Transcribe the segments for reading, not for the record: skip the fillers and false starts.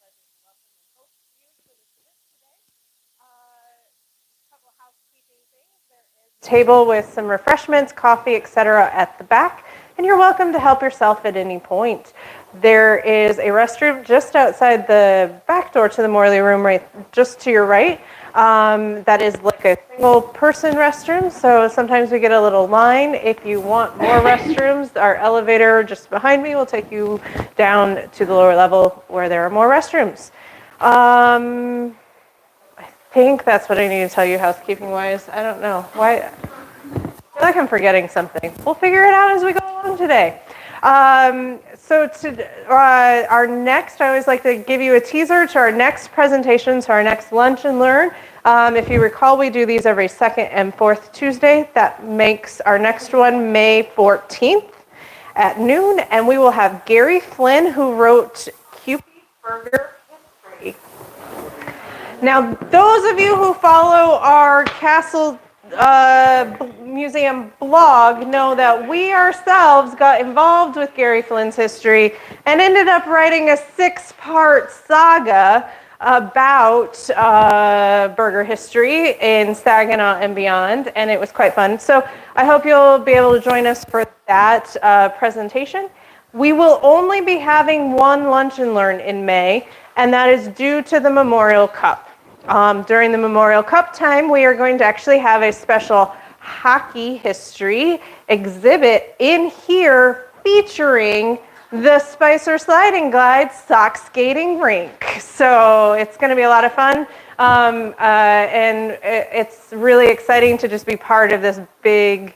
pleasure to welcome and host you for this event today. A couple of housekeeping things. There is a table with some refreshments, coffee, etc. at the back, and you're welcome to help yourself at any point. There is a restroom just outside the back door to the Morley room, right just to your right. That is like a single person restroom, so sometimes we get a little line. If you want more restrooms, our elevator just behind me will take you down to the lower level where there are more restrooms. I think that's what I need to tell you housekeeping wise. I don't know. Why? I feel like I'm forgetting something. We'll figure it out as we go along today. Our next, I always like to give you a teaser to our next presentation, to our next Lunch and Learn. If you recall, we do these every second and fourth Tuesday. That makes our next one May 14th at noon, and we will have Gary Flynn, who wrote Cupid's Burger History. Now, those of you who follow our Castle Museum blog know that we ourselves got involved with Gary Flynn's history and ended up writing a 6-part saga about burger history in Saginaw and beyond, and it was quite fun. So I hope you'll be able to join us for that presentation. We will only be having one Lunch and Learn in May, and that is due to the Memorial Cup. During the Memorial Cup time, we are going to actually have a special hockey history exhibit in here featuring the Spicer Slide and Glide sock skating rink. So it's going to be a lot of fun, and it's really exciting to just be part of this big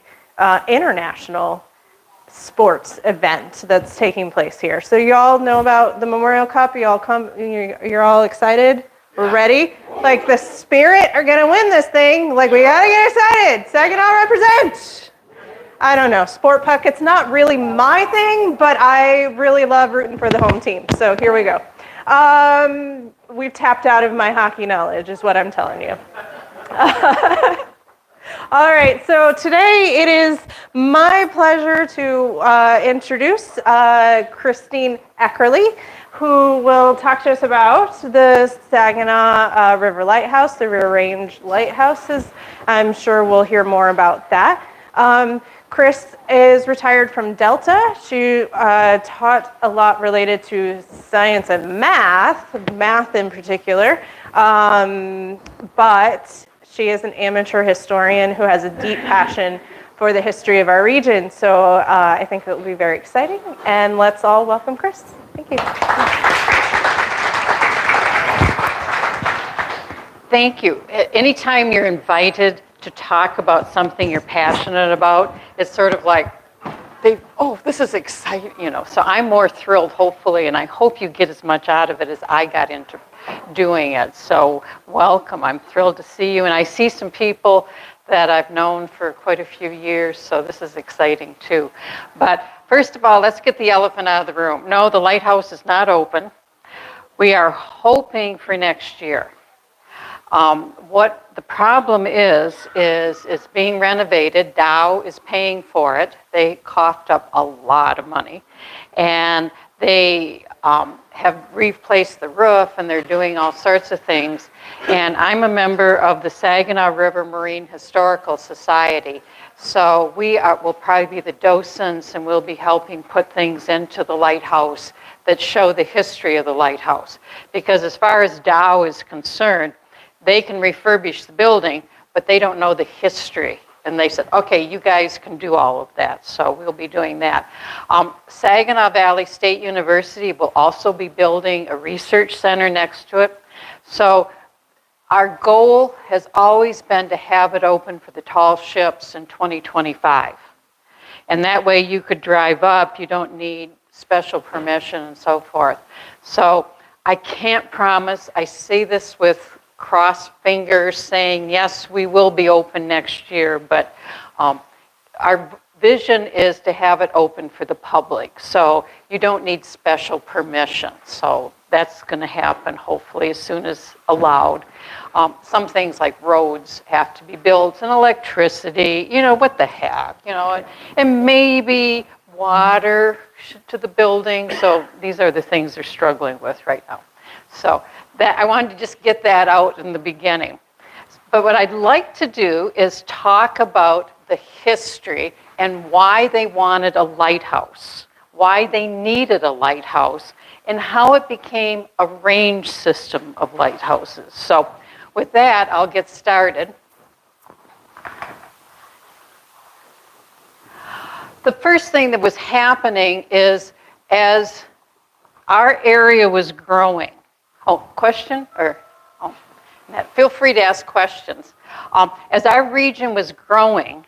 international sports event that's taking place here. So you all know about the Memorial Cup. You all come. You're all excited. We're ready. Like the Spirit are gonna win this thing. Like we gotta get excited. Saginaw represent. I don't know. Sport puck. It's not really my thing, but I really love rooting for the home team. So here we go. We've tapped out of my hockey knowledge, is what I'm telling you. All right, so today it is my pleasure to introduce Christine Eckerly, who will talk to us about the Saginaw River Lighthouse, the River Range Lighthouses. I'm sure we'll hear more about that. Chris is retired from Delta. She taught a lot related to science and math in particular, but she is an amateur historian who has a deep passion for the history of our region. So I think it will be very exciting. And let's all welcome Chris. Thank you. Thank you. Anytime you're invited to talk about something you're passionate about, it's sort of like, this is exciting, So I'm more thrilled, hopefully, and I hope you get as much out of it as I got into doing it. So welcome. I'm thrilled to see you. And I see some people that I've known for quite a few years, so this is exciting too. But first of all, let's get the elephant out of the room. No, the lighthouse is not open. We are hoping for next year. What the problem is it's being renovated. Dow is paying for it. They coughed up a lot of money. And they have replaced the roof, and they're doing all sorts of things. And I'm a member of the Saginaw River Marine Historical Society. So will probably be the docents, and we'll be helping put things into the lighthouse that show the history of the lighthouse. Because as far as Dow is concerned, they can refurbish the building, but they don't know the history. And they said, okay, you guys can do all of that. So we'll be doing that. Saginaw Valley State University will also be building a research center next to it. So our goal has always been to have it open for the tall ships in 2025. And that way you could drive up. You don't need special permission and so forth. So I can't promise. I say this with crossed fingers saying, yes, we will be open next year, but our vision is to have it open for the public. So you don't need special permission. So that's going to happen hopefully as soon as allowed. Some things like roads have to be built and electricity, what the heck, and maybe water to the building. So these are the things they're struggling with right now. So that I wanted to just get that out in the beginning. But what I'd like to do is talk about the history and why they wanted a lighthouse, why they needed a lighthouse, and how it became a range system of lighthouses. So with that, I'll get started. The first thing that was happening is as our area was growing. Oh, question? Feel free to ask questions. As our region was growing,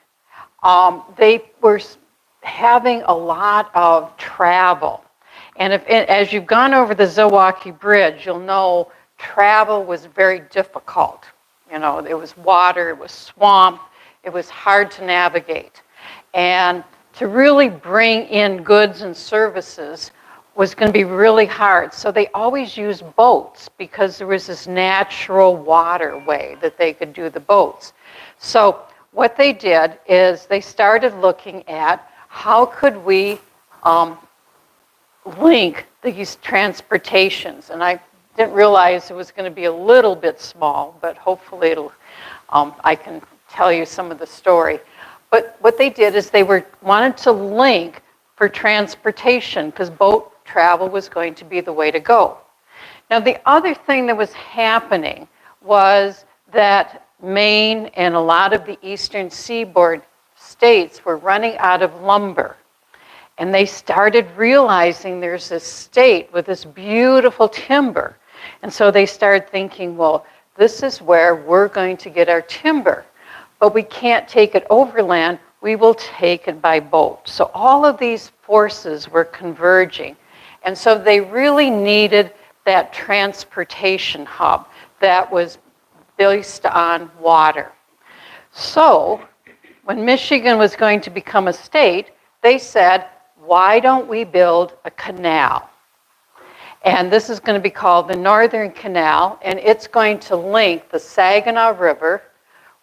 they were having a lot of travel. And as you've gone over the Zilwaukee Bridge, you'll know travel was very difficult. You know, there was water, it was swamp, it was hard to navigate. And to really bring in goods and services was going to be really hard. So they always used boats because there was this natural waterway that they could do the boats. So what they did is they started looking at how could we link these transportations. And I didn't realize it was going to be a little bit small, but hopefully I can tell you some of the story. But what they did is they wanted to link for transportation because boat travel was going to be the way to go. Now, the other thing that was happening was that Maine and a lot of the eastern seaboard states were running out of lumber. And they started realizing there's this state with this beautiful timber. And so they started thinking, well, this is where we're going to get our timber. But we can't take it overland, we will take it by boat. So all of these forces were converging. And so they really needed that transportation hub that was based on water. So when Michigan was going to become a state, they said, why don't we build a canal? And this is going to be called the Northern Canal, and it's going to link the Saginaw River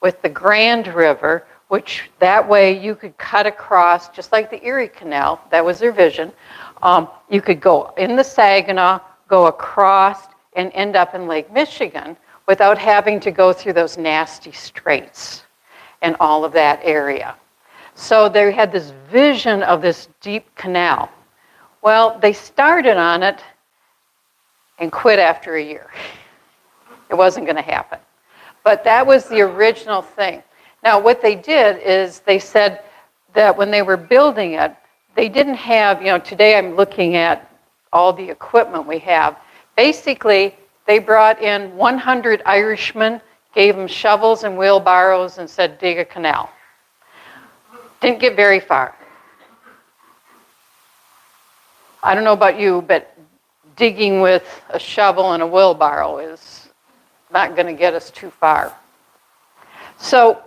with the Grand River, which that way you could cut across, just like the Erie Canal, that was their vision. You could go in the Saginaw, go across, and end up in Lake Michigan without having to go through those nasty straits and all of that area. So they had this vision of this deep canal. Well, they started on it and quit after a year. It wasn't going to happen. But that was the original thing. Now, what they did is they said that when they were building it, they didn't have, today I'm looking at all the equipment we have. Basically, they brought in 100 Irishmen, gave them shovels and wheelbarrows and said, dig a canal. Didn't get very far. I don't know about you, but digging with a shovel and a wheelbarrow is not going to get us too far. So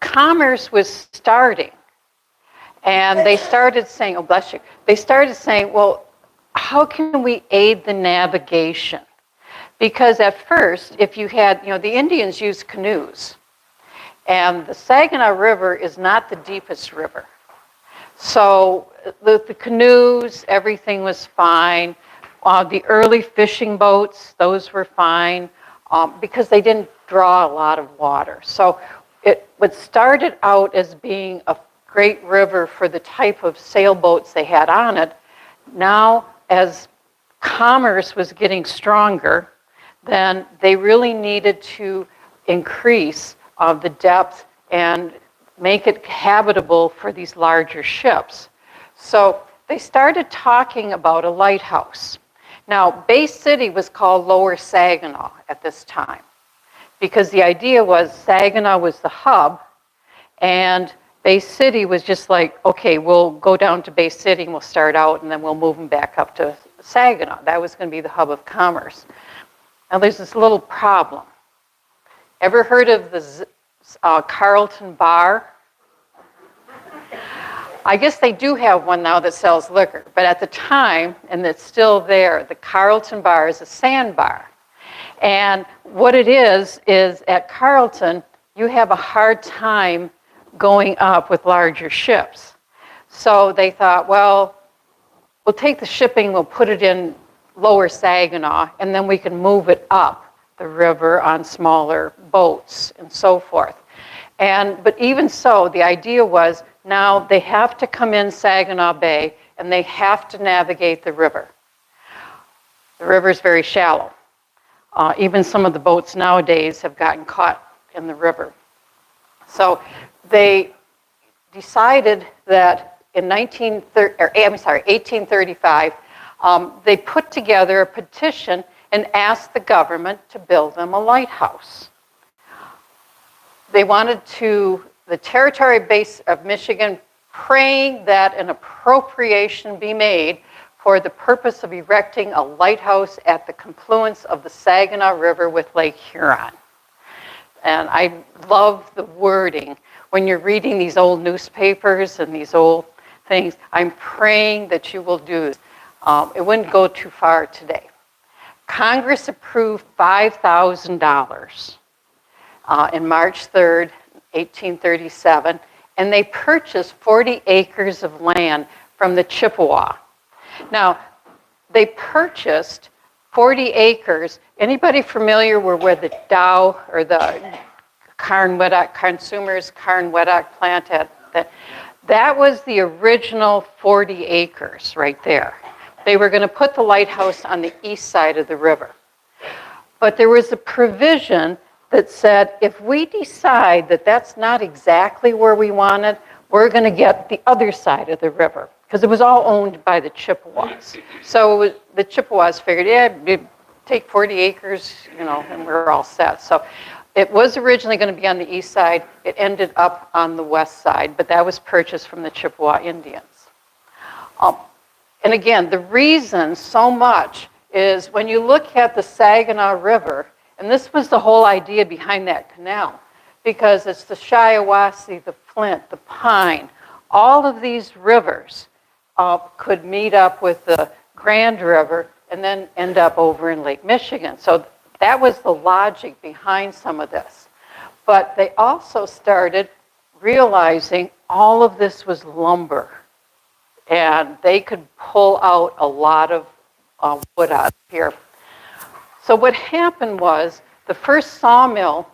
commerce was starting. And they started saying, oh, bless you. They started saying, well, how can we aid the navigation? Because at first, if you had, the Indians used canoes. And the Saginaw River is not the deepest river. So the canoes, everything was fine. The early fishing boats, those were fine because they didn't draw a lot of water. So what started out as being a great river for the type of sailboats they had on it, now as commerce was getting stronger, then they really needed to increase the depth and make it habitable for these larger ships. So they started talking about a lighthouse. Now, Bay City was called Lower Saginaw at this time because the idea was Saginaw was the hub and Bay City was just like, okay, we'll go down to Bay City and we'll start out and then we'll move them back up to Saginaw. That was going to be the hub of commerce. Now, there's this little problem. Ever heard of the Carlton Bar? I guess they do have one now that sells liquor, but at the time, and it's still there, the Carlton Bar is a sandbar. And what it is at Carlton, you have a hard time going up with larger ships. So they thought, well, we'll take the shipping, we'll put it in lower Saginaw, and then we can move it up the river on smaller boats and so forth. But even so, the idea was now they have to come in Saginaw Bay and they have to navigate the river. The river is very shallow. Even some of the boats nowadays have gotten caught in the river. So they decided that in 1835, they put together a petition and asked the government to build them a lighthouse. They wanted the territory base of Michigan, praying that an appropriation be made for the purpose of erecting a lighthouse at the confluence of the Saginaw River with Lake Huron. And I love the wording. When you're reading these old newspapers and these old things, I'm praying that you will do this. It wouldn't go too far today. Congress approved $5,000 in March 3rd, 1837, and they purchased 40 acres of land from the Chippewa. Now, they purchased 40 acres. Anybody familiar with where the Dow or the Consumers Carn-Weddock plant at? That was the original 40 acres right there. They were going to put the lighthouse on the east side of the river. But there was a provision that said, if we decide that that's not exactly where we want it, we're going to get the other side of the river, because it was all owned by the Chippewas. So the Chippewas figured, yeah, take 40 acres, and we're all set. So it was originally going to be on the east side. It ended up on the west side, but that was purchased from the Chippewa Indians. And again, the reason so much is when you look at the Saginaw River, and this was the whole idea behind that canal, because it's the Shiawassee, the Flint, the Pine, all of these rivers could meet up with the Grand River and then end up over in Lake Michigan. So that was the logic behind some of this. But they also started realizing all of this was lumber, and they could pull out a lot of wood out of here. So what happened was the first sawmill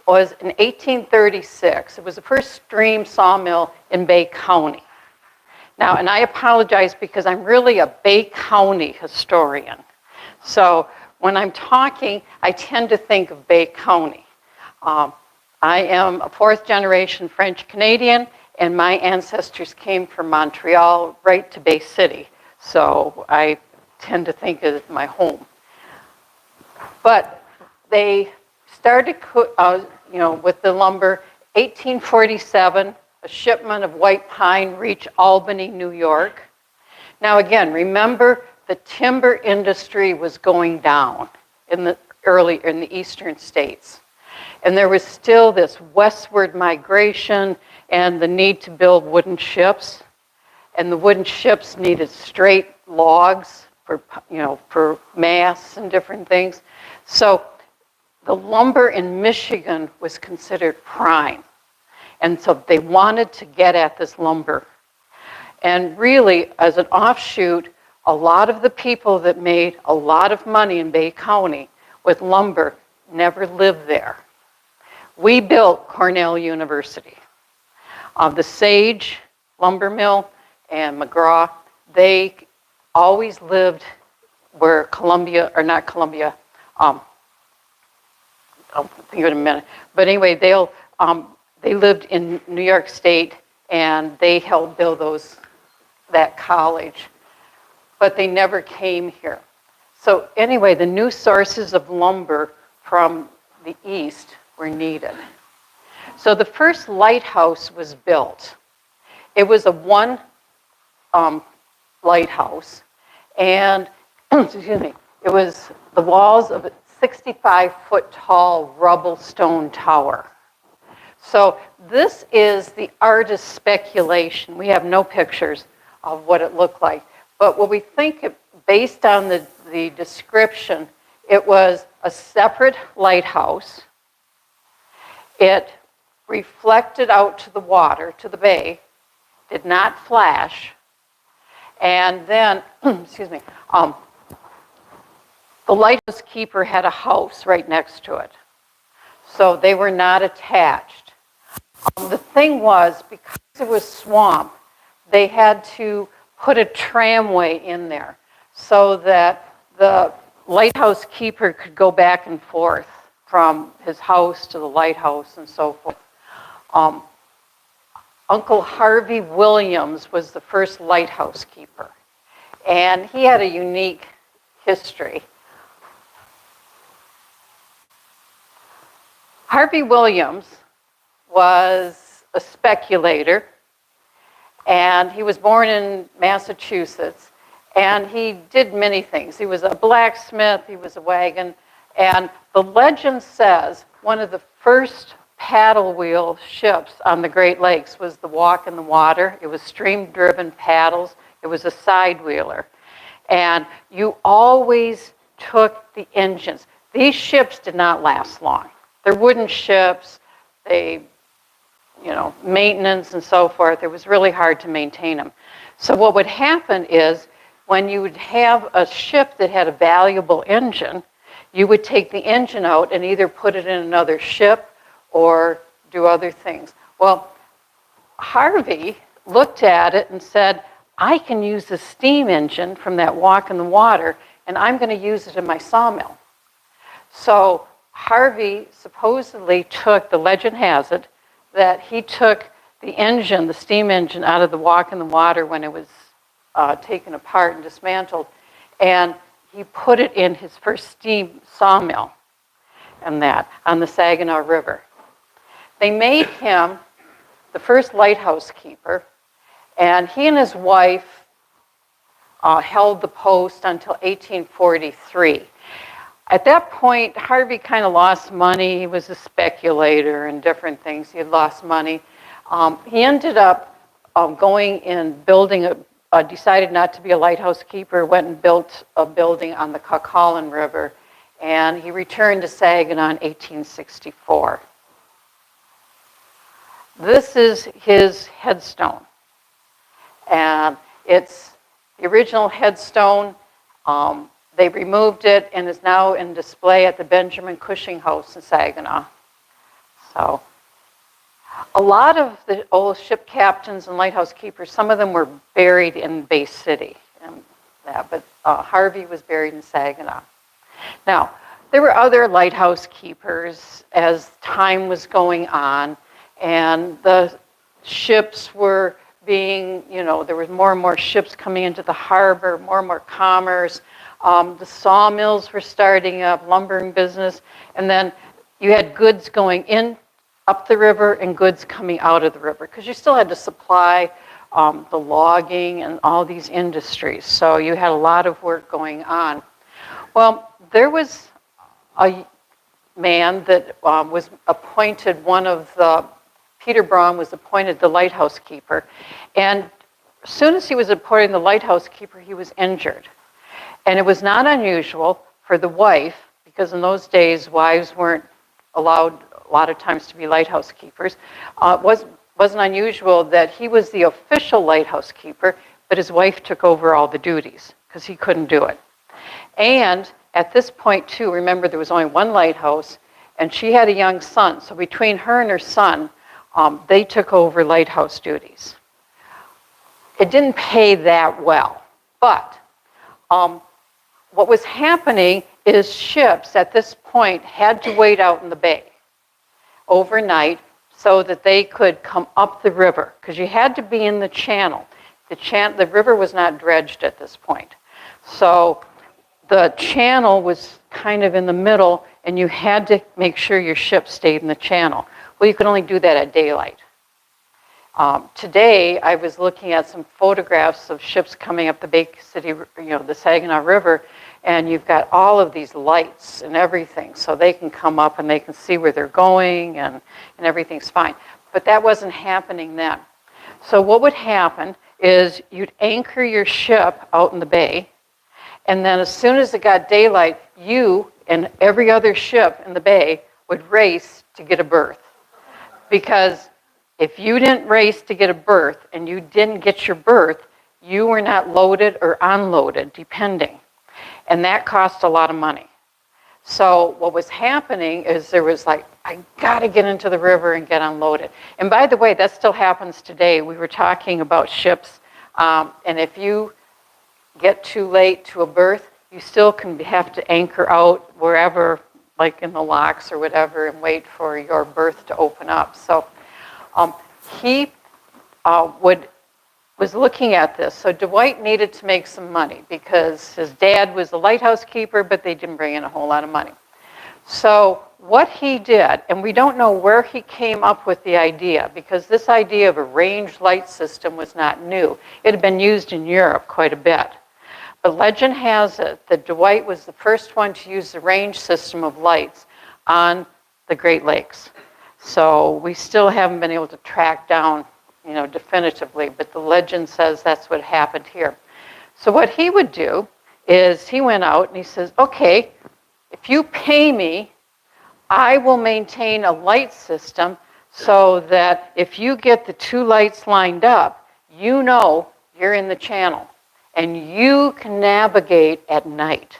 was in 1836. It was the first stream sawmill in Bay County. Now, and I apologize because I'm really a Bay County historian. So when I'm talking, I tend to think of Bay County. I am a fourth generation French Canadian, and my ancestors came from Montreal right to Bay City. So I tend to think of it as my home. But they started, with the lumber. 1847, a shipment of white pine reached Albany, New York. Now again, remember the timber industry was going down in the eastern states. And there was still this westward migration and the need to build wooden ships. And the wooden ships needed straight logs for masts and different things. So the lumber in Michigan was considered prime. And so they wanted to get at this lumber. And really, as an offshoot, a lot of the people that made a lot of money in Bay County with lumber never lived there. We built Cornell University. The Sage lumber mill and McGraw, they always lived where Columbia, or not Columbia, I'll think of it in a minute. But anyway, they lived in New York State, and they helped build that college. But they never came here. So anyway, the new sources of lumber from the east were needed. So the first lighthouse was built. It was a one lighthouse, and excuse me, it was the walls of a 65-foot tall rubble stone tower. So this is the artist's speculation. We have no pictures of what it looked like. But what we think, based on the description, it was a separate lighthouse. It reflected out to the water, to the bay, did not flash. And then, excuse me, The lighthouse keeper had a house right next to it, so they were not attached. The thing was, because it was swamp, they had to put a tramway in there so that the lighthouse keeper could go back and forth from his house to the lighthouse and so forth. Uncle Harvey Williams was the first lighthouse keeper, and he had a unique history. Harvey Williams was a speculator, and he was born in Massachusetts, and he did many things. He was a blacksmith, he was a wagon, and the legend says one of the first paddle wheel ships on the Great Lakes was the Walk in the Water. It was stream-driven paddles. It was a side-wheeler. And you always took the engines. These ships did not last long. They're wooden ships. They, maintenance and so forth, it was really hard to maintain them. So what would happen is when you would have a ship that had a valuable engine, you would take the engine out and either put it in another ship or do other things. Well, Harvey looked at it and said, I can use the steam engine from that Walk in the Water, and I'm going to use it in my sawmill. So Harvey supposedly took, the legend has it, that he took the engine, the steam engine, out of the Walk in the Water when it was taken apart and dismantled, and he put it in his first steam sawmill and that on the Saginaw River. They made him the first lighthouse keeper, and he and his wife held the post until 1843. At that point, Harvey kind of lost money. He was a speculator and different things. He had lost money. He ended up going and building decided not to be a lighthouse keeper, went and built a building on the Cuckolin River, and he returned to Saginaw in 1864. This is his headstone, and it's the original headstone. They removed it and is now in display at the Benjamin Cushing House in Saginaw. So a lot of the old ship captains and lighthouse keepers, some of them were buried in Bay City, and that, but Harvey was buried in Saginaw. Now, there were other lighthouse keepers as time was going on, and the ships were being, there was more and more ships coming into the harbor, more and more commerce. The sawmills were starting up, lumbering business, and then you had goods going in up the river and goods coming out of the river, because you still had to supply the logging and all these industries. So you had a lot of work going on. Well, there was a man that was appointed Peter Braun was appointed the lighthouse keeper. And as soon as he was appointed the lighthouse keeper, he was injured. And it was not unusual for the wife, because in those days, wives weren't allowed a lot of times to be lighthouse keepers. Wasn't unusual that he was the official lighthouse keeper, but his wife took over all the duties because he couldn't do it. And at this point, too, remember there was only one lighthouse, and she had a young son. So between her and her son, they took over lighthouse duties. It didn't pay that well, but what was happening is ships at this point had to wait out in the bay overnight so that they could come up the river, because you had to be in the channel. The river was not dredged at this point. So the channel was kind of in the middle, and you had to make sure your ship stayed in the channel. Well, you could only do that at daylight. Today, I was looking at some photographs of ships coming up the Bay City, the Saginaw River, and you've got all of these lights and everything, so they can come up and they can see where they're going, and everything's fine. But that wasn't happening then. So what would happen is you'd anchor your ship out in the bay, and then as soon as it got daylight, you and every other ship in the bay would race to get a berth. Because if you didn't race to get a berth and you didn't get your berth, you were not loaded or unloaded, depending. And that cost a lot of money. So what was happening is there was like, I got to get into the river and get unloaded. And by the way, that still happens today. We were talking about ships, and if you get too late to a berth, you still can have to anchor out wherever, like in the locks or whatever, and wait for your berth to open up. So he was looking at this. So Dwight needed to make some money because his dad was the lighthouse keeper, but they didn't bring in a whole lot of money. So what he did, and we don't know where he came up with the idea, because this idea of a range light system was not new. It had been used in Europe quite a bit. But legend has it that Dwight was the first one to use the range system of lights on the Great Lakes. So we still haven't been able to track down, definitively, but the legend says that's what happened here. So what he would do is he went out and he says, okay, if you pay me, I will maintain a light system so that if you get the two lights lined up, you're in the channel and you can navigate at night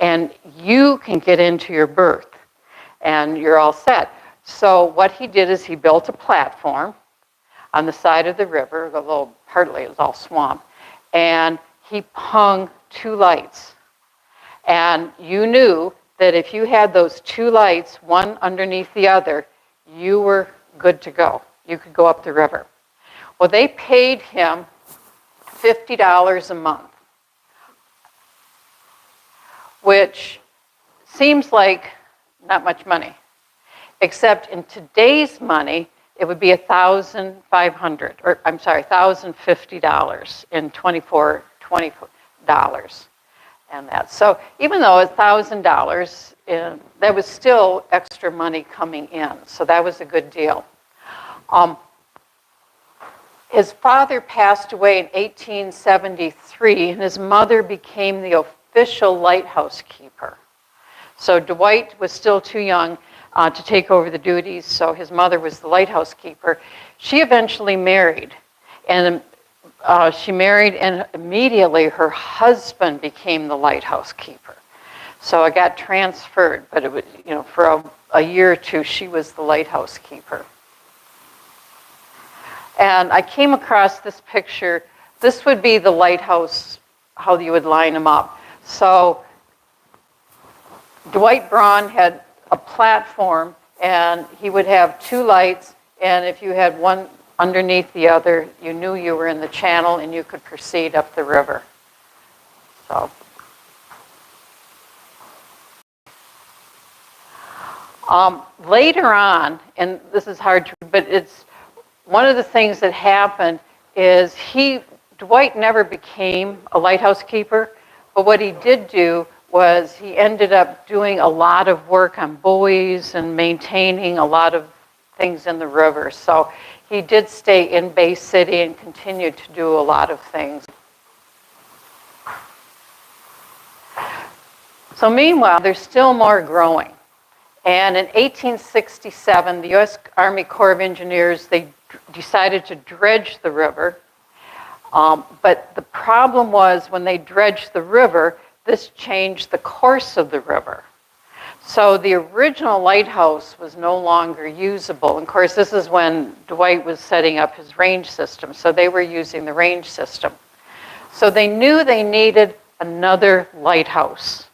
and you can get into your berth and you're all set. So what he did is he built a platform on the side of the river, partly it was all swamp, and he hung two lights. And you knew that if you had those two lights, one underneath the other, you were good to go. You could go up the river. Well, they paid him $50 a month, which seems like not much money, except in today's money, it would be $1,050 in $24 and that. So even though $1,000, that was still extra money coming in. So that was a good deal. His father passed away in 1873, and his mother became the official lighthouse keeper. So Dwight was still too young to take over the duties, so his mother was the lighthouse keeper. She eventually married, and she married, and immediately her husband became the lighthouse keeper. So it got transferred, but it was, for a year or two, she was the lighthouse keeper. And I came across this picture. This would be the lighthouse, how you would line them up. So Dwight Braun had a platform, and he would have two lights, and if you had one underneath the other, you knew you were in the channel and you could proceed up the river. So, later on, and this is hard to, but it's one of the things that happened is Dwight never became a lighthouse keeper, but what he did do was he ended up doing a lot of work on buoys and maintaining a lot of things in the river. So he did stay in Bay City and continued to do a lot of things. So meanwhile, there's still more growing. And in 1867, the U.S. Army Corps of Engineers, they decided to dredge the river. But the problem was when they dredged the river, this changed the course of the river. So the original lighthouse was no longer usable. And of course, this is when Dwight was setting up his range system. So they were using the range system. So they knew they needed another lighthouse.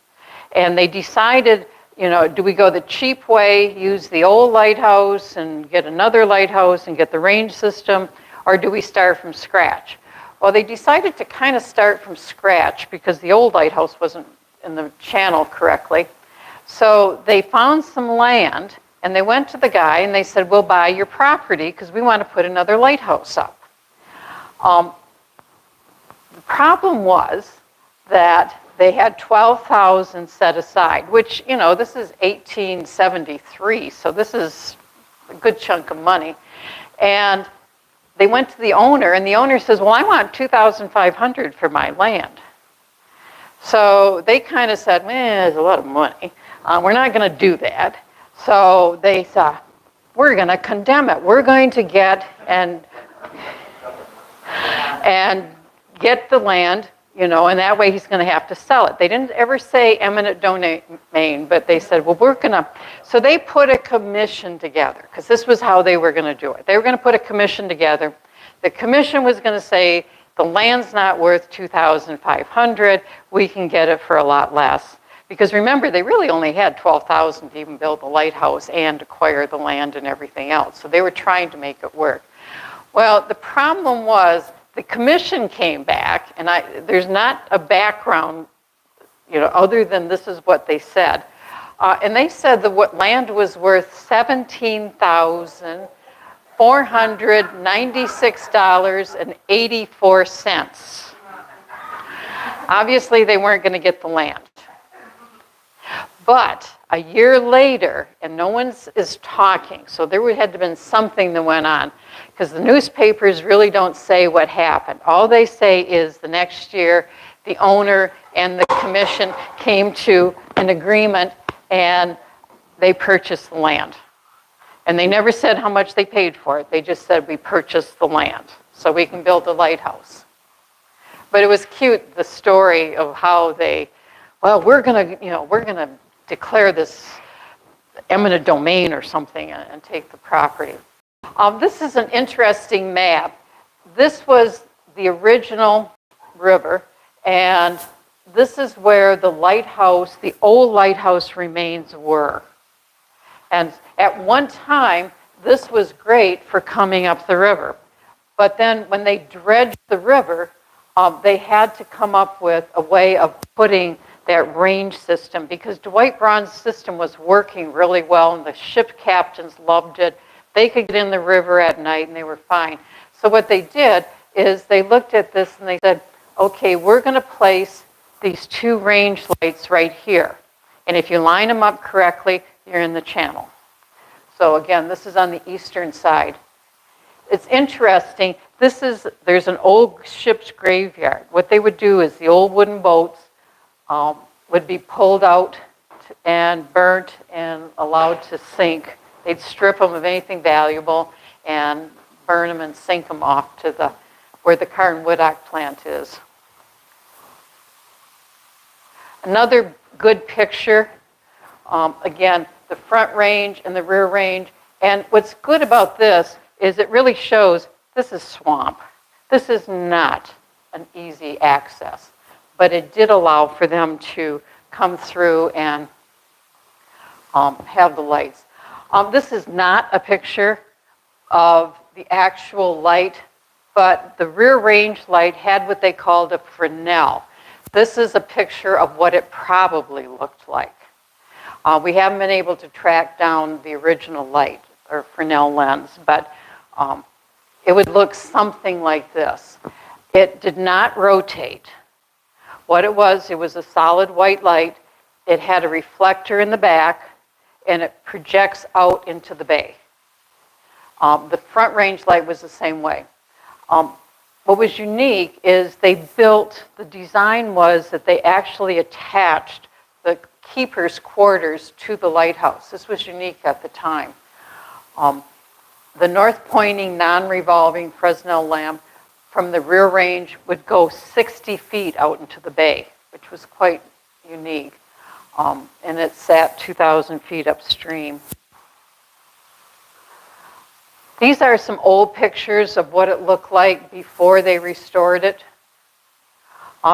And they decided, do we go the cheap way, use the old lighthouse and get another lighthouse and get the range system, or do we start from scratch? Well, they decided to kind of start from scratch because the old lighthouse wasn't in the channel correctly. So they found some land, and they went to the guy and they said, we'll buy your property because we want to put another lighthouse up. The problem was that they had $12,000 set aside, which, this is 1873, so this is a good chunk of money. And they went to the owner, and the owner says, well, I want $2,500 for my land. So they kind of said, there's a lot of money. We're not going to do that. So they thought, we're going to condemn it. We're going to get and get the land and that way he's going to have to sell it. They didn't ever say eminent domain, but they said, well, we're going to. So they put a commission together, because this was how they were going to do it. They were going to put a commission together. The commission was going to say, the land's not worth $2,500. We can get it for a lot less. Because remember, they really only had $12,000 to even build the lighthouse and acquire the land and everything else. So they were trying to make it work. Well, the problem was the commission came back, and there's not a background, other than this is what they said. And they said that what land was worth $17,496.84. Obviously, they weren't going to get the land. But a year later, and no one is talking, so there had to have been something that went on, because the newspapers really don't say what happened. All they say is the next year, the owner and the commission came to an agreement and they purchased the land. And they never said how much they paid for it. They just said, we purchased the land so we can build a lighthouse. But it was cute, the story of how we're gonna declare this eminent domain or something and take the property. This is an interesting map. This was the original river, and this is where the lighthouse, the old lighthouse remains were. And at one time, this was great for coming up the river. But then when they dredged the river, they had to come up with a way of putting that range system, because Dwight Braun's system was working really well and the ship captains loved it. They could get in the river at night and they were fine. So what they did is they looked at this and they said, okay, we're going to place these two range lights right here. And if you line them up correctly, you're in the channel. So again, this is on the eastern side. It's interesting. There's an old ship's graveyard. What they would do is the old wooden boats would be pulled out and burnt and allowed to sink. They'd strip them of anything valuable and burn them and sink them off to where the Carn Wooddock plant is. Another good picture, again, the front range and the rear range. And what's good about this is it really shows this is swamp. This is not an easy access, but it did allow for them to come through and have the lights. This is not a picture of the actual light, but the rear range light had what they called a Fresnel. This is a picture of what it probably looked like. We haven't been able to track down the original light or Fresnel lens, but it would look something like this. It did not rotate. What it was a solid white light. It had a reflector in the back, and it projects out into the bay. The front range light was the same way. What was unique is the design was that they actually attached the keeper's quarters to the lighthouse. This was unique at the time. The north pointing non-revolving Fresnel lamp from the rear range would go 60 feet out into the bay, which was quite unique. And it sat 2,000 feet upstream. These are some old pictures of what it looked like before they restored it.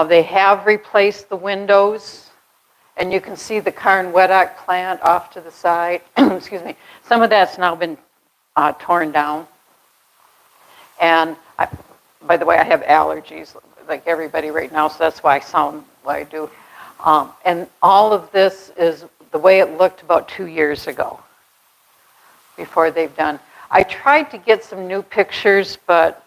They have replaced the windows, and you can see the Carn Wooddock plant off to the side. Excuse me. Some of that's now been torn down. And by the way, I have allergies like everybody right now, so that's why I sound what I do. And all of this is the way it looked about 2 years ago, before they've done. I tried to get some new pictures, but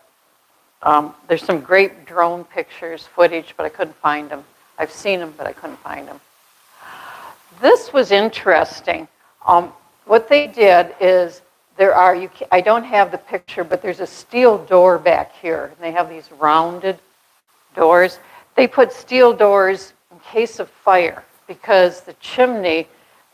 there's some great drone pictures, footage, but I couldn't find them. I've seen them, but I couldn't find them. This was interesting. What they did is I don't have the picture, but there's a steel door back here. And they have these rounded doors. They put steel doors in case of fire because the chimney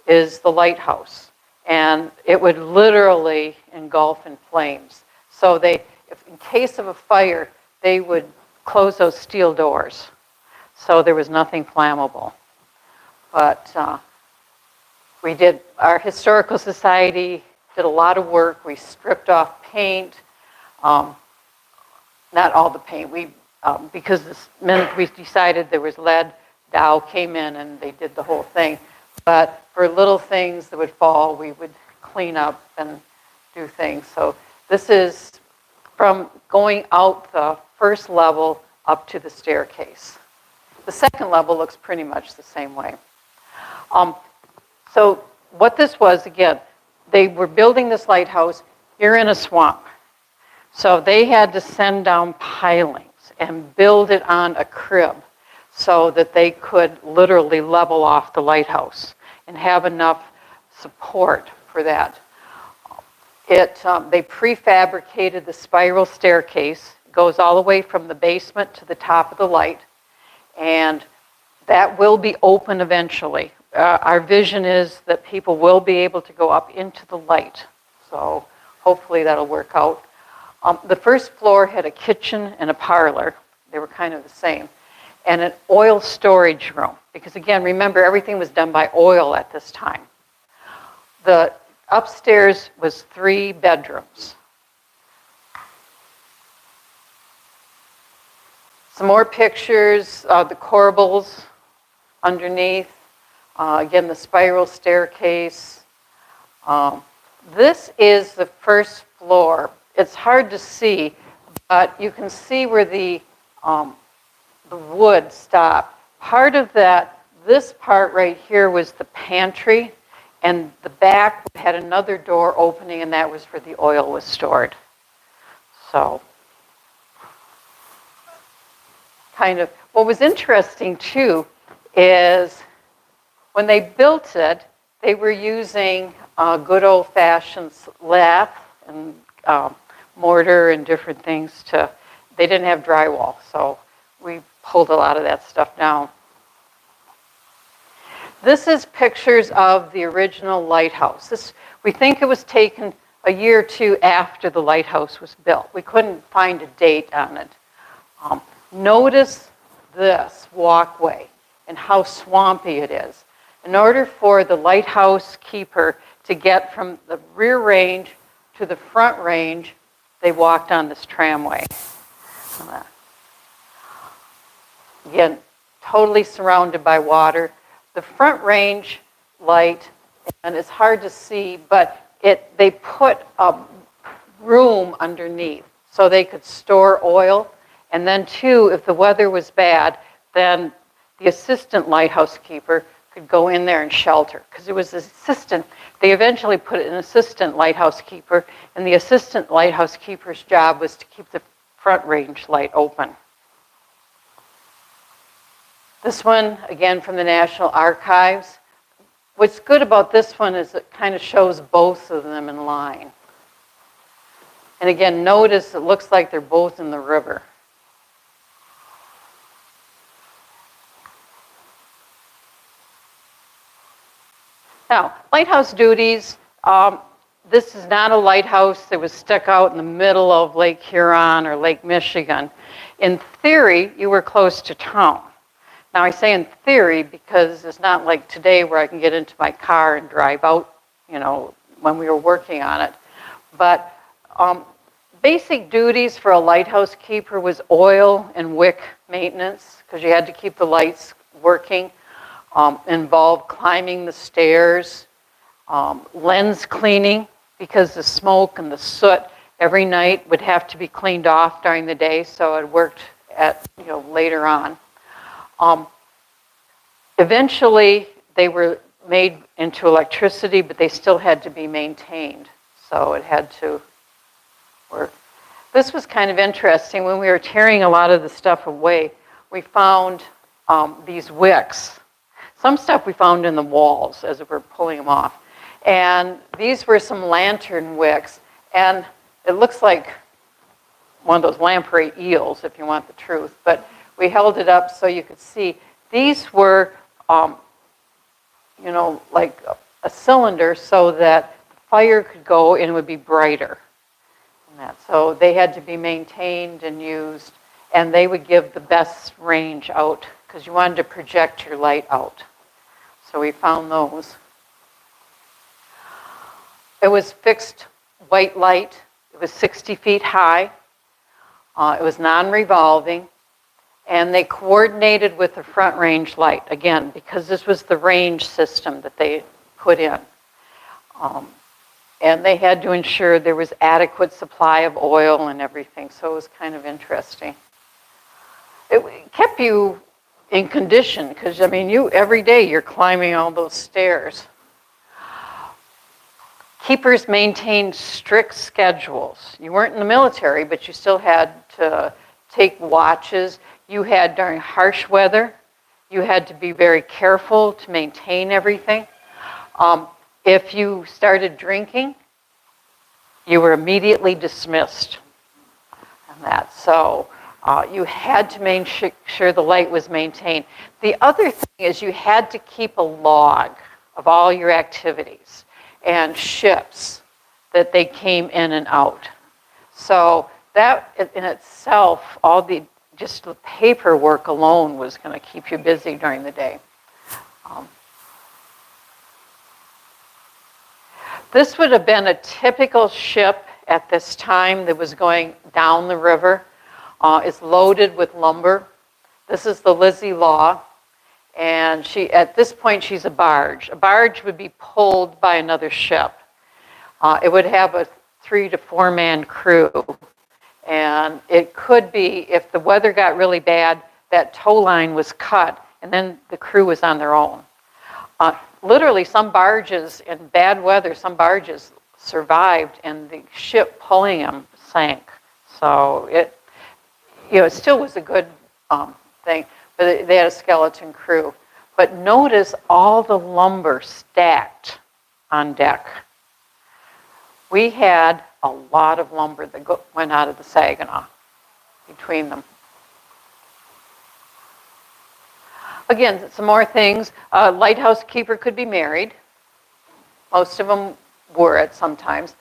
is the lighthouse. And it would literally engulf in flames. So if in case of a fire, they would close those steel doors. so there was nothing flammable. But our historical society did a lot of work. We stripped off paint, not all the paint. Because the minute we decided there was lead, Dow came in and they did the whole thing. But for little things that would fall, we would clean up and do things. So this is from going out the first level up to the staircase. The second level looks pretty much the same way. So what this was, again, they were building this lighthouse here in a swamp. So they had to send down pilings and build it on a crib so that they could literally level off the lighthouse and have enough support for that. They prefabricated the spiral staircase. It goes all the way from the basement to the top of the light, and that will be open eventually. Our vision is that people will be able to go up into the light, so hopefully that'll work out. The first floor had a kitchen and a parlor. They were kind of the same. And an oil storage room, because again, remember, everything was done by oil at this time. The upstairs was 3 bedrooms. Some more pictures of the corbels underneath. Again, the spiral staircase. This is the first floor. It's hard to see, but you can see where the wood stopped. Part of that, this part right here was the pantry, and the back had another door opening, and that was where the oil was stored. So, kind of, what was interesting too is when they built it, they were using good old-fashioned lath and mortar and different things they didn't have drywall, so we pulled a lot of that stuff down. This is pictures of the original lighthouse. We think it was taken a year or two after the lighthouse was built. We couldn't find a date on it. Notice this walkway and how swampy it is. In order for the lighthouse keeper to get from the rear range to the front range, they walked on this tramway. Again, totally surrounded by water. The front range light, and it's hard to see, but they put a room underneath so they could store oil. And then too, if the weather was bad, then the assistant lighthouse keeper could go in there and shelter, because it was the assistant. They eventually put an assistant lighthouse keeper, and the assistant lighthouse keeper's job was to keep the front range light open. This one, again, from the National Archives. What's good about this one is it kind of shows both of them in line. And again, notice it looks like they're both in the river. Now, lighthouse duties. This is not a lighthouse that was stuck out in the middle of Lake Huron or Lake Michigan. In theory, you were close to town. Now, I say in theory because it's not like today where I can get into my car and drive out, when we were working on it. But basic duties for a lighthouse keeper was oil and wick maintenance, because you had to keep the lights working. Involved climbing the stairs, lens cleaning, because the smoke and the soot every night would have to be cleaned off during the day, so it worked later on. Eventually, they were made into electricity, but they still had to be maintained, so it had to work. This was kind of interesting. When we were tearing a lot of the stuff away, we found these wicks. Some stuff we found in the walls as we were pulling them off. And these were some lantern wicks, and it looks like one of those lamprey eels, if you want the truth, but we held it up so you could see. These were, like a cylinder so that fire could go and it would be brighter. So they had to be maintained and used, and they would give the best range out because you wanted to project your light out. So we found those. It was fixed white light. It was 60 feet high. It was non-revolving. And they coordinated with the front range light, again, because this was the range system that they put in. And they had to ensure there was adequate supply of oil and everything, so it was kind of interesting. It kept you in condition, because, I mean, every day you're climbing all those stairs. Keepers maintained strict schedules. You weren't in the military, but you still had to take watches. You had, during harsh weather, you had to be very careful to maintain everything. If you started drinking, you were immediately dismissed on that. So you had to make sure the light was maintained. The other thing is you had to keep a log of all your activities and ships that they came in and out. So that in itself, just the paperwork alone was going to keep you busy during the day. This would have been a typical ship at this time that was going down the river. It's loaded with lumber. This is the Lizzie Law. And at this point, she's a barge. A barge would be pulled by another ship. It would have a 3 to 4 man crew. And it could be, if the weather got really bad, that tow line was cut, and then the crew was on their own. Literally, some barges, in bad weather, some barges survived, and the ship pulling them sank. So it still was a good thing, but they had a skeleton crew. But notice all the lumber stacked on deck. We had a lot of lumber that went out of the Saginaw between them. Again, some more things. A lighthouse keeper could be married. Most of them were at some times.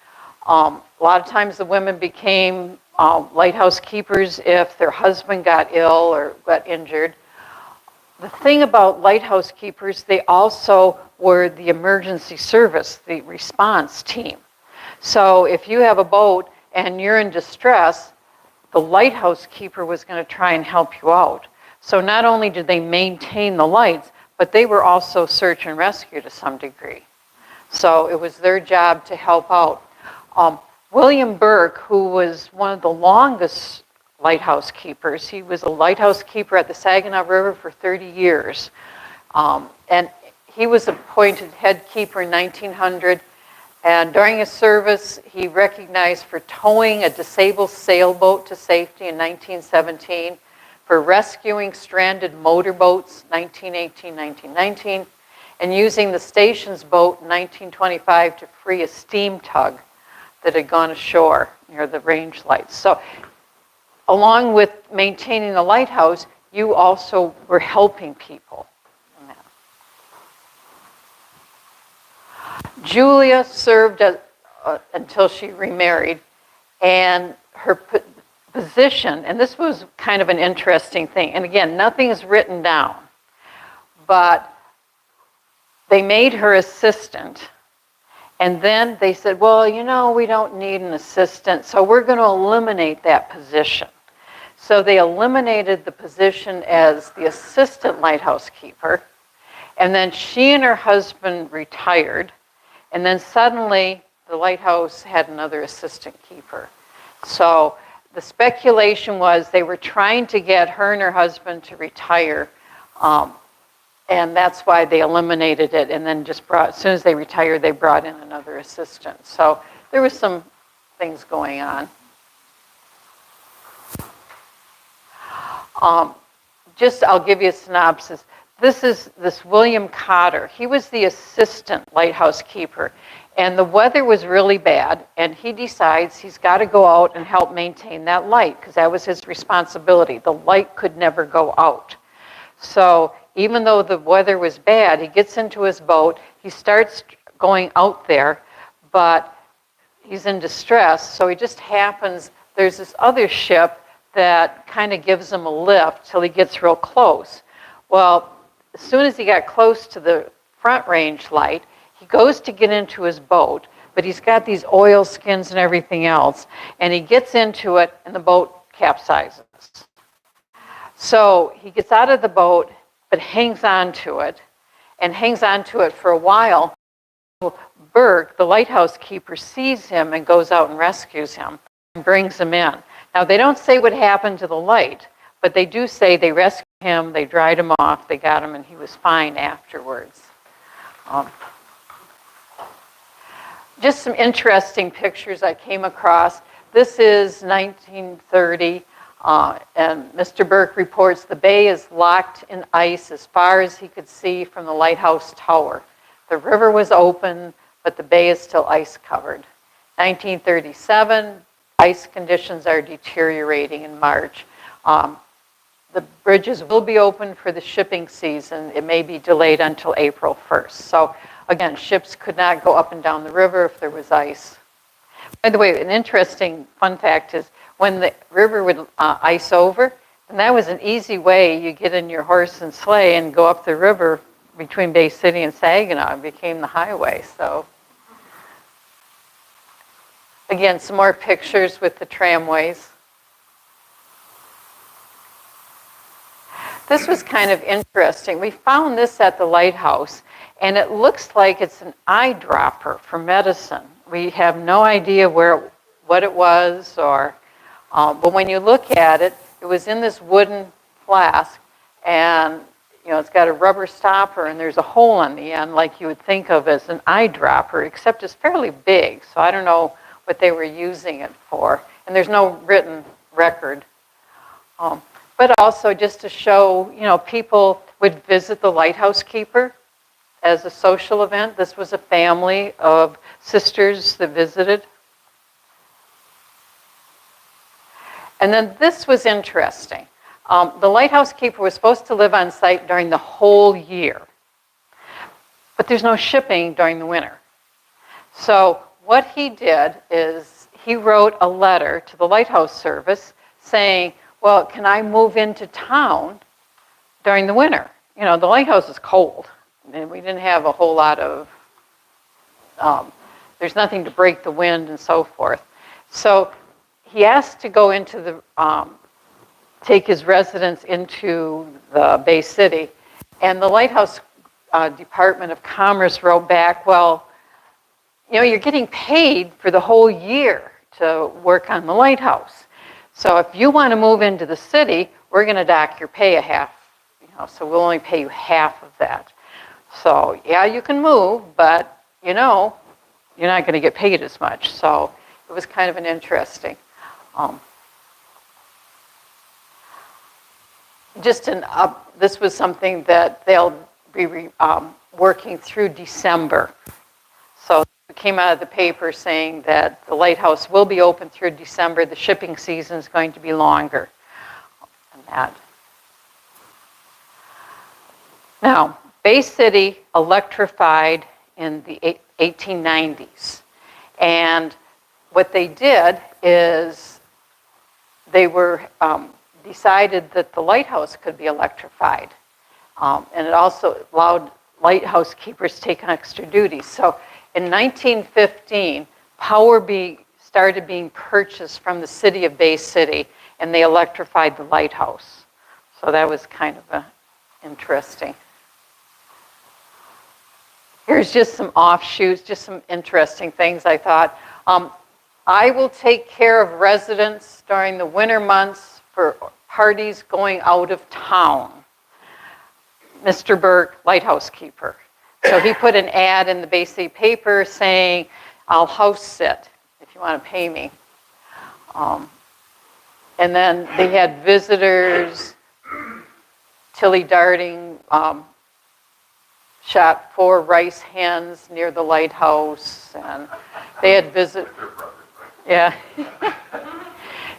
A lot of times the women became lighthouse keepers if their husband got ill or got injured. The thing about lighthouse keepers, they also were the emergency service, the response team. So if you have a boat and you're in distress, the lighthouse keeper was going to try and help you out. So not only did they maintain the lights, but they were also search and rescue to some degree. So it was their job to help out. William Burke, who was one of the longest lighthouse keepers, he was a lighthouse keeper at the Saginaw River for 30 years. And he was appointed head keeper in 1900. And during his service, he recognized for towing a disabled sailboat to safety in 1917, for rescuing stranded motorboats, 1918, 1919, and using the station's boat in 1925 to free a steam tug that had gone ashore near the range lights. So along with maintaining the lighthouse, you also were helping people. Julia served until she remarried, and her position, and this was kind of an interesting thing, and again, nothing is written down, but they made her assistant, and then they said, well, we don't need an assistant, so we're going to eliminate that position. So they eliminated the position as the assistant lighthouse keeper, and then she and her husband retired, and then suddenly the lighthouse had another assistant keeper. So the speculation was they were trying to get her and her husband to retire, and that's why they eliminated it, and then as soon as they retired, they brought in another assistant. So there was some things going on. I'll give you a synopsis. This is William Cotter. He was the assistant lighthouse keeper, and the weather was really bad, and he decides he's got to go out and help maintain that light, because that was his responsibility. The light could never go out. So even though the weather was bad, he gets into his boat, he starts going out there, but he's in distress, so he just happens, there's this other ship that kind of gives him a lift till he gets real close. Well, as soon as he got close to the front range light, he goes to get into his boat, but he's got these oil skins and everything else, and he gets into it, and the boat capsizes. So he gets out of the boat, but hangs on to it, and hangs on to it for a while. Burke, the lighthouse keeper, sees him and goes out and rescues him and brings him in. Now, they don't say what happened to the light, but they do say they rescued him, they dried him off, they got him, and he was fine afterwards. Just some interesting pictures I came across. This is 1930, and Mr. Burke reports the bay is locked in ice as far as he could see from the lighthouse tower. The river was open, but the bay is still ice covered. 1937, ice conditions are deteriorating in March. The bridges will be open for the shipping season. It may be delayed until April 1st. So again, ships could not go up and down the river if there was ice. By the way, an interesting fun fact is when the river would ice over, and that was an easy way you get in your horse and sleigh and go up the river between Bay City and Saginaw. It became the highway. So again, some more pictures with the tramways. This was kind of interesting. We found this at the lighthouse, and it looks like it's an eyedropper for medicine. We have no idea what it was, but when you look at it, it was in this wooden flask, and it's got a rubber stopper, and there's a hole on the end, like you would think of as an eyedropper, except it's fairly big. So I don't know what they were using it for, and there's no written record. But also just to show, people would visit the lighthouse keeper as a social event. This was a family of sisters that visited. And then this was interesting. The lighthouse keeper was supposed to live on site during the whole year, but there's no shipping during the winter. So what he did is he wrote a letter to the lighthouse service saying, well, can I move into town during the winter? The lighthouse is cold, and we didn't have a whole lot of, there's nothing to break the wind and so forth. So he asked to go into the, take his residence into the Bay City, and the Lighthouse Department of Commerce wrote back, well, you're getting paid for the whole year to work on the lighthouse. So if you want to move into the city, we're going to dock your pay a half, so we'll only pay you half of that. So yeah, you can move, but you're not going to get paid as much. So it was kind of an interesting. This was something that they'll be working through December. So it came out of the paper saying that the lighthouse will be open through December. The shipping season is going to be longer than that. Now, Bay City electrified in the 1890s. And what they did is they were decided that the lighthouse could be electrified. And it also allowed lighthouse keepers to take on extra duties. So in 1915, power started being purchased from the city of Bay City, and they electrified the lighthouse. So that was kind of interesting. Here's just some offshoots, just some interesting things I thought. I will take care of residents during the winter months for parties going out of town. Mr. Burke, lighthouse keeper. So he put an ad in the Bay City paper saying, I'll house sit if you want to pay me. And then they had visitors. Tilly Darting shot 4 rice hens near the lighthouse, and they had yeah.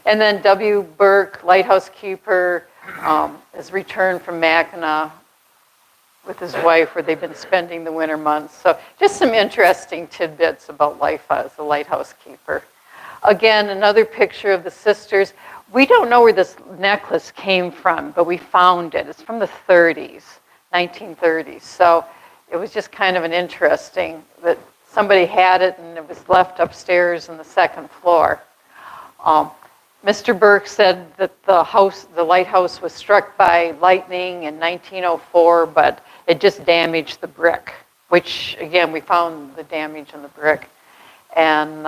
And then W. Burke, lighthouse keeper, has returned from Mackinac with his wife, where they've been spending the winter months. So just some interesting tidbits about life as a lighthouse keeper. Again, another picture of the sisters. We don't know where this necklace came from, but we found it. It's from the 30s, 1930s. So it was just kind of an interesting that somebody had it and it was left upstairs on the second floor. Mr. Burke said that the lighthouse was struck by lightning in 1904, but it just damaged the brick, which again, we found the damage in the brick. And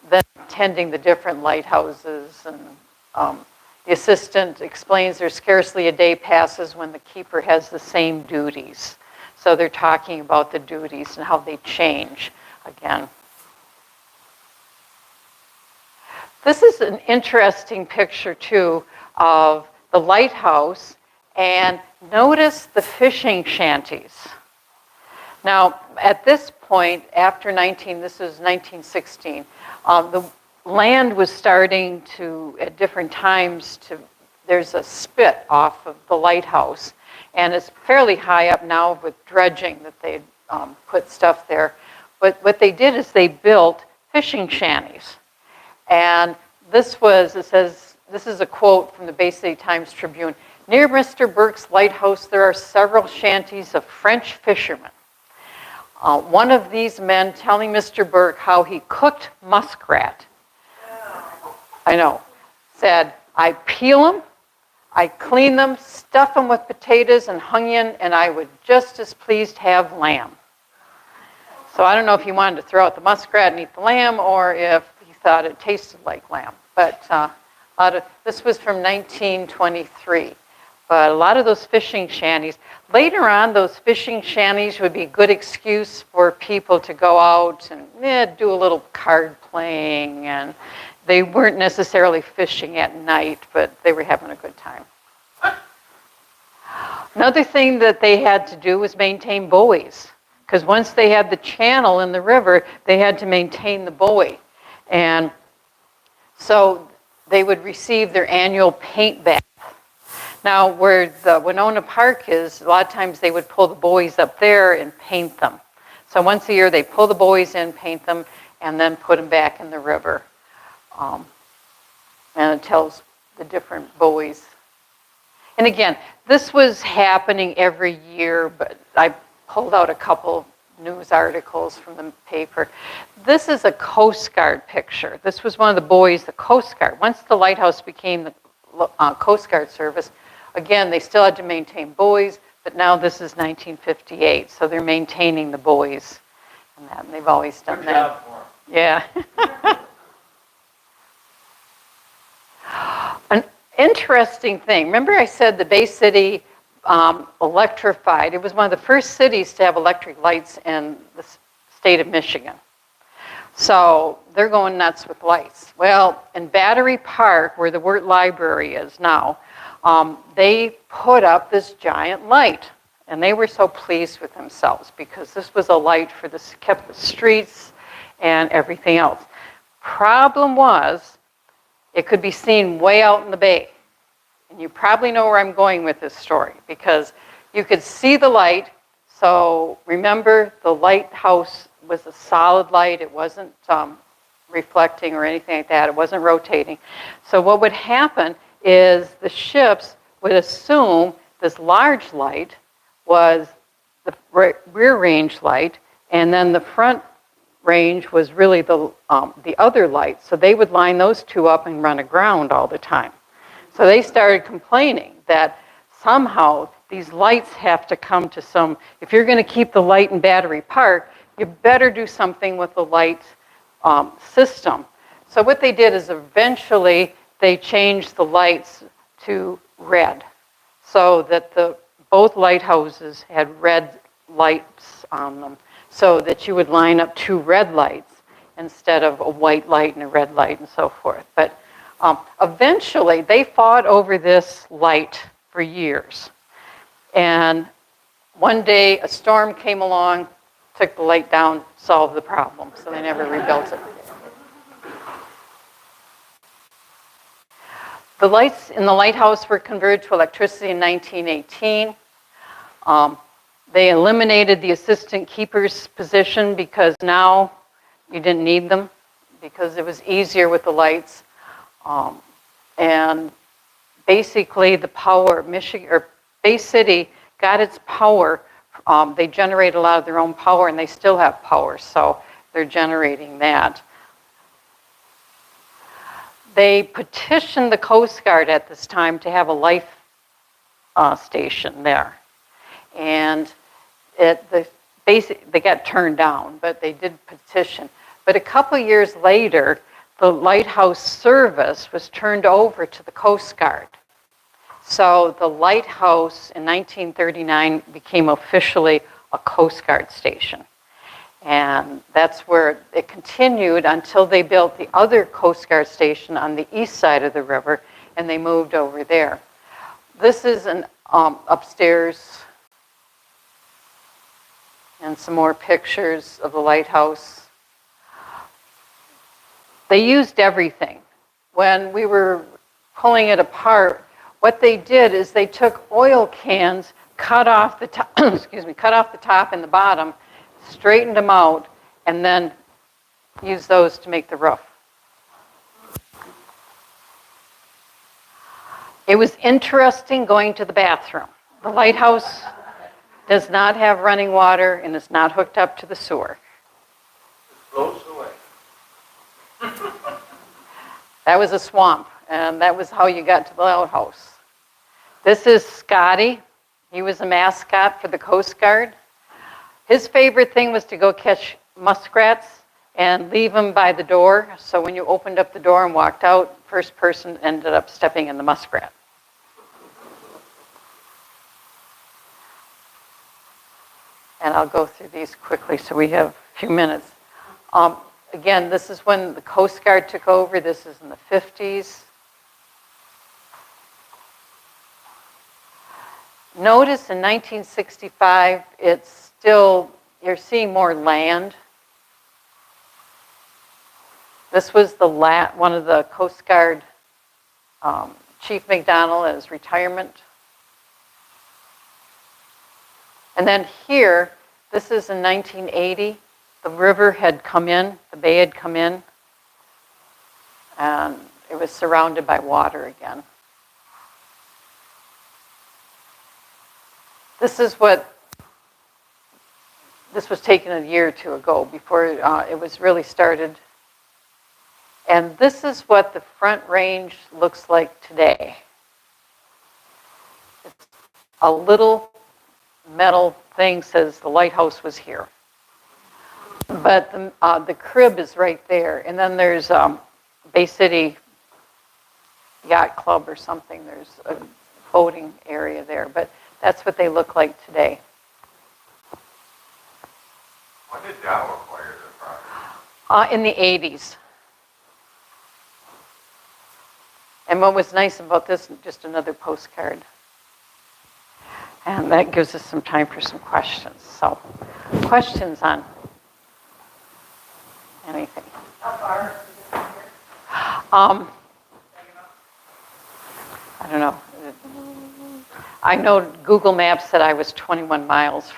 then attending the different lighthouses, and the assistant explains there's scarcely a day passes when the keeper has the same duties. So they're talking about the duties and how they change again. This is an interesting picture too of the lighthouse, and notice the fishing shanties. Now, at this point, this was 1916, the land was starting to, at different times, there's a spit off of the lighthouse, and it's fairly high up now with dredging that they put stuff there. But what they did is they built fishing shanties. And this is a quote from the Bay City Times Tribune. Near Mr. Burke's lighthouse, there are several shanties of French fishermen. One of these men telling Mr. Burke how he cooked muskrat. I know. Said, I peel them, I clean them, stuff them with potatoes and onion, and I would just as pleased have lamb. So I don't know if he wanted to throw out the muskrat and eat the lamb, or if he thought it tasted like lamb. But this was from 1923. But a lot of those fishing shanties, later on, those fishing shanties would be a good excuse for people to go out and do a little card playing, and they weren't necessarily fishing at night, but they were having a good time. Another thing that they had to do was maintain buoys, because once they had the channel in the river, they had to maintain the buoy. And so they would receive their annual paint bath. Now, where the Winona Park is, a lot of times they would pull the buoys up there and paint them. So once a year, they pull the buoys in, paint them, and then put them back in the river. And it tells the different buoys. And again, this was happening every year, but I pulled out a couple news articles from the paper. This is a Coast Guard picture. This was one of the buoys, the Coast Guard. Once the lighthouse became the Coast Guard service, again, they still had to maintain buoys, but now this is 1958, so they're maintaining the buoys. And they've always done Good that. job for 'em. Yeah. An interesting thing. Remember I said the Bay City electrified. It was one of the first cities to have electric lights in the state of Michigan. So they're going nuts with lights. Well, in Battery Park, where the Wirt Library is now, they put up this giant light. And they were so pleased with themselves because this was a light for kept the streets and everything else. Problem was, it could be seen way out in the bay. And you probably know where I'm going with this story because you could see the light. So remember, the lighthouse was a solid light. It wasn't reflecting or anything like that. It wasn't rotating. So what would happen is the ships would assume this large light was the rear range light, and then the front range was really the other light. So they would line those two up and run aground all the time. So they started complaining that somehow these lights have to come to some, if you're going to keep the light in Battery Park, you better do something with the light system. So what they did is eventually they changed the lights to red so that both lighthouses had red lights on them so that you would line up two red lights instead of a white light and a red light and so forth. But eventually they fought over this light for years. And one day a storm came along, took the light down, solved the problem. So they never rebuilt it. The lights in the lighthouse were converted to electricity in 1918. They eliminated the assistant keeper's position because now you didn't need them because it was easier with the lights. And basically the power, Michigan, or Bay City got its power. They generate a lot of their own power, and they still have power, so they're generating that. They petitioned the Coast Guard at this time to have a life station there. And they got turned down, but they did petition. But a couple years later, the Lighthouse service was turned over to the Coast Guard. So the Lighthouse in 1939 became officially a Coast Guard station. And that's where it continued until they built the other Coast Guard station on the east side of the river, and they moved over there. This is an upstairs, and some more pictures of the lighthouse. They used everything. When we were pulling it apart, what they did is they took oil cans, cut off the top, cut off the top and the bottom, straightened them out, and then used those to make the roof. It was interesting going to the bathroom. The lighthouse does not have running water and is not hooked up to the sewer. It flows away. That was a swamp, and that was how you got to the lighthouse. This is Scotty. He was a mascot for the Coast Guard. His favorite thing was to go catch muskrats and leave them by the door. So when you opened up the door and walked out, first person ended up stepping in the muskrat. And I'll go through these quickly so we have a few minutes. Again, this is when the Coast Guard took over. This is in the 50s. Notice in 1965, it's still, you're seeing more land. This was one of the Coast Guard, Chief McDonald at his retirement. And then here, this is in 1980. The river had come in, the bay had come in, and it was surrounded by water again. This was taken a year or two ago before it was really started. And this is what the Front Range looks like today. It's a little metal thing says the lighthouse was here. But the crib is right there. And then there's Bay City Yacht Club or something. There's a boating area there. But that's what they look like today. When did Dow acquire the property? In the 80s. And what was nice about this, just another postcard. And that gives us some time for some questions. So, questions on anything? How far is it from here? I don't know. I know Google Maps said I was 21 miles